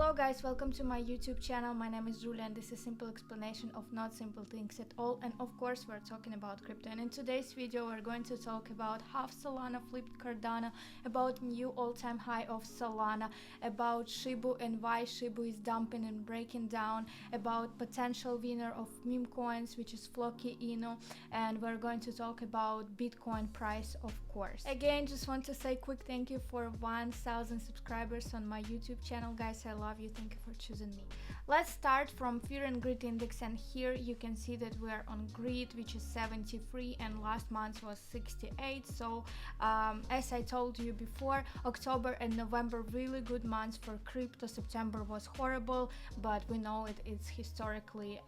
Hello guys, welcome to my YouTube channel. My name is Julia and this is a simple explanation of not simple things at all, and of course we're talking about crypto. And in today's video we're going to talk about how Solana flipped Cardano, about new all-time high of Solana, about SHIBA and why SHIBA is dumping and breaking down, about potential winner of meme coins, which is BLOCKFI INU, and we're going to talk about Bitcoin price, of course. Again, just want to say quick thank you for 1,000 subscribers on my YouTube channel, guys. I love you. Thank you for choosing me. Let's start from fear and greed index, and here you can see that we are on greed, which is 73, and last month was 68. So as I told you before, October and November really good months for crypto. September was horrible, but we know it's historically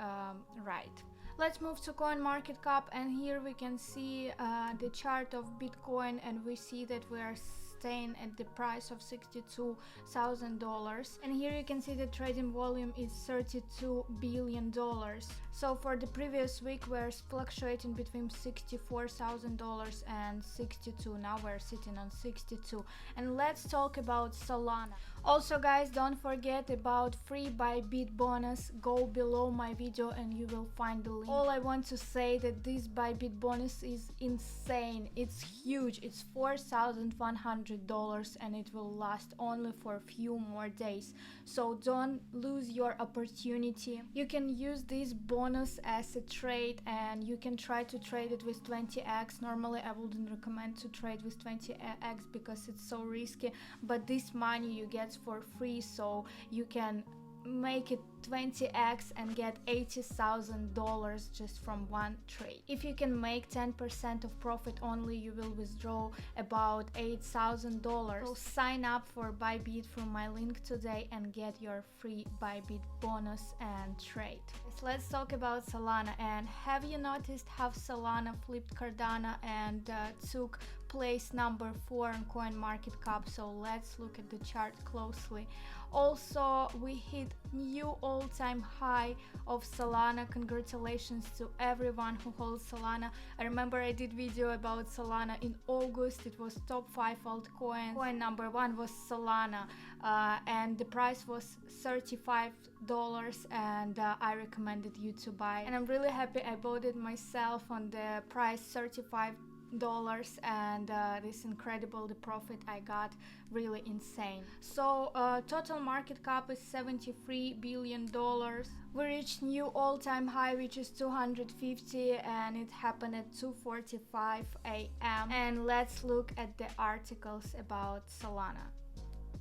right. Let's move to CoinMarketCap, and here we can see the chart of Bitcoin, and we see that we are staying at the price of $62,000, and here you can see the trading volume is $32 billion. So for the previous week we're fluctuating between $64,000 and 62. Now we're sitting on 62. And let's talk about Solana. Also guys, don't forget about free Bybit bonus. Go below my video and you will find the link. All I want to say that this Bybit bonus is insane. It's huge. It's $4,100 and it will last only for a few more days. So don't lose your opportunity. You can use this bonus as a trade and you can try to trade it with 20x. Normally I wouldn't recommend to trade with 20x because it's so risky, but this money you get for free, so you can make it 20x and get $80,000 just from one trade. If you can make 10% of profit only, you will withdraw about $8,000. So sign up for Bybit from my link today and get your free Bybit bonus and trade. Let's talk about Solana. And have you noticed how Solana flipped Cardano and took place number 4 on CoinMarketCap? So let's look at the chart closely. Also, we hit new all-time high of Solana. Congratulations to everyone who holds Solana. I remember I did video about Solana in August. It was top 5 altcoins. Coin number 1 was Solana, and the price was $35, and I recommended you to buy. And I'm really happy I bought it myself on the price $35, and this incredible, the profit I got, really insane. So total market cap is $73 billion. We reached new all-time high, which is 250, and it happened at 2:45 a.m. And let's look at the articles about Solana.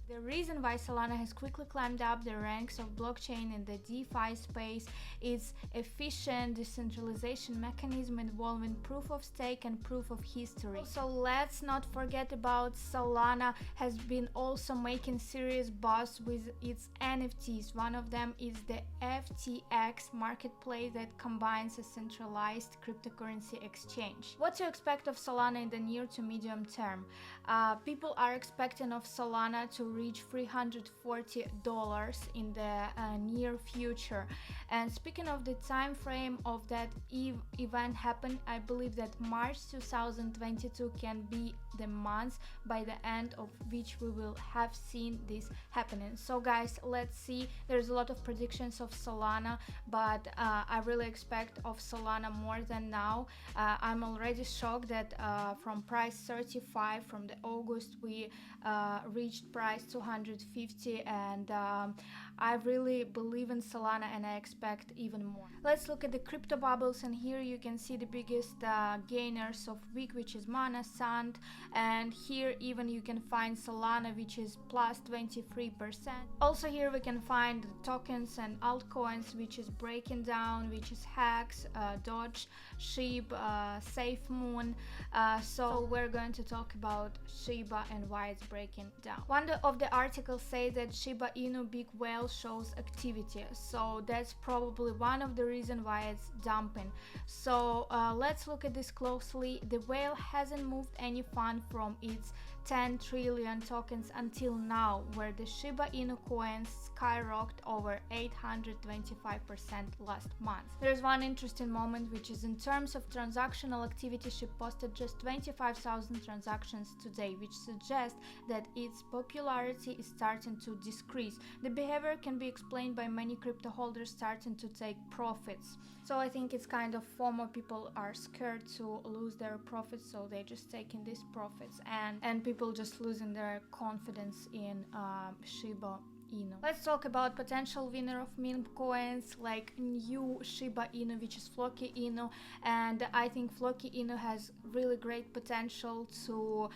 The reason why Solana has quickly climbed up the ranks of blockchain in the DeFi space is efficient decentralization mechanism involving proof of stake and proof of history. So let's not forget about Solana has been also making serious buzz with its NFTs. One of them is the FTX marketplace that combines a centralized cryptocurrency exchange. What to expect of Solana in the near to medium term? People are expecting of Solana to reach $340 in the near future. And speaking of the time frame of that event happened, I believe that March 2022 can be the month by the end of which we will have seen this happening. So guys, let's see. There's a lot of predictions of Solana, but I really expect of Solana more than now. I'm already shocked that from price 35 from the August we reached price 250, and I really believe in Solana and I expect even more. Let's look at the crypto bubbles, and here you can see the biggest gainers of week, which is Mana, Sand, and here even you can find Solana, which is plus 23%. Also here we can find the tokens and altcoins, which is breaking down, which is Hex, Doge, SHIB, SafeMoon. So we're going to talk about SHIBA and why it's breaking down. One of the articles say that SHIBA INU big whale shows activity, so that's probably one of the reasons why it's dumping. So let's look at this closely. The whale hasn't moved any fund from its 10 trillion tokens until now, where the Shiba Inu coins skyrocketed over 825% last month. There's one interesting moment, which is in terms of transactional activity, SHIB posted just 25,000 transactions today, which suggests that its popularity is starting to decrease. The behavior can be explained by many crypto holders starting to take profits. So I think it's kind of FOMO. People are scared to lose their profits, so they're just taking these profits, and people just losing their confidence in Shiba Inu. Let's talk about potential winner of meme coins like new Shiba Inu, which is Floki Inu, and I think Floki Inu has really great potential to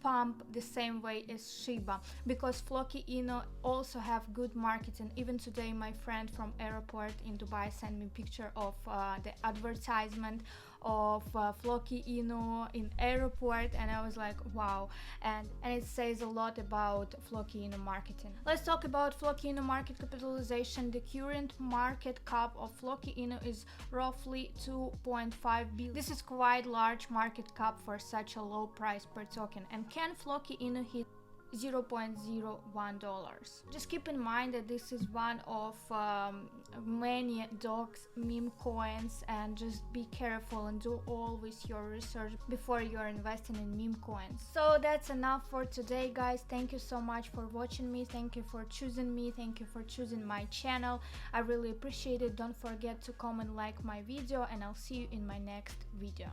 pump the same way as Shiba, because Floki Inu also have good marketing. Even today my friend from airport in Dubai sent me a picture of the advertisement of Floki Inu in airport, and I was like, wow, and it says a lot about Floki Inu marketing. Let's talk about Floki Inu market capitalization. The current market cap of Floki Inu is roughly 2.5 billion. This is quite large market cap for such a low price per token. And can Floki Inu hit $0.01? Just keep in mind that this is one of many dogs meme coins, and just be careful and do always your research before you're investing in meme coins. So that's enough for today, guys. Thank you so much for watching me. Thank you for choosing me. Thank you for choosing my channel. I really appreciate it. Don't forget to comment, like my video, and I'll see you in my next video.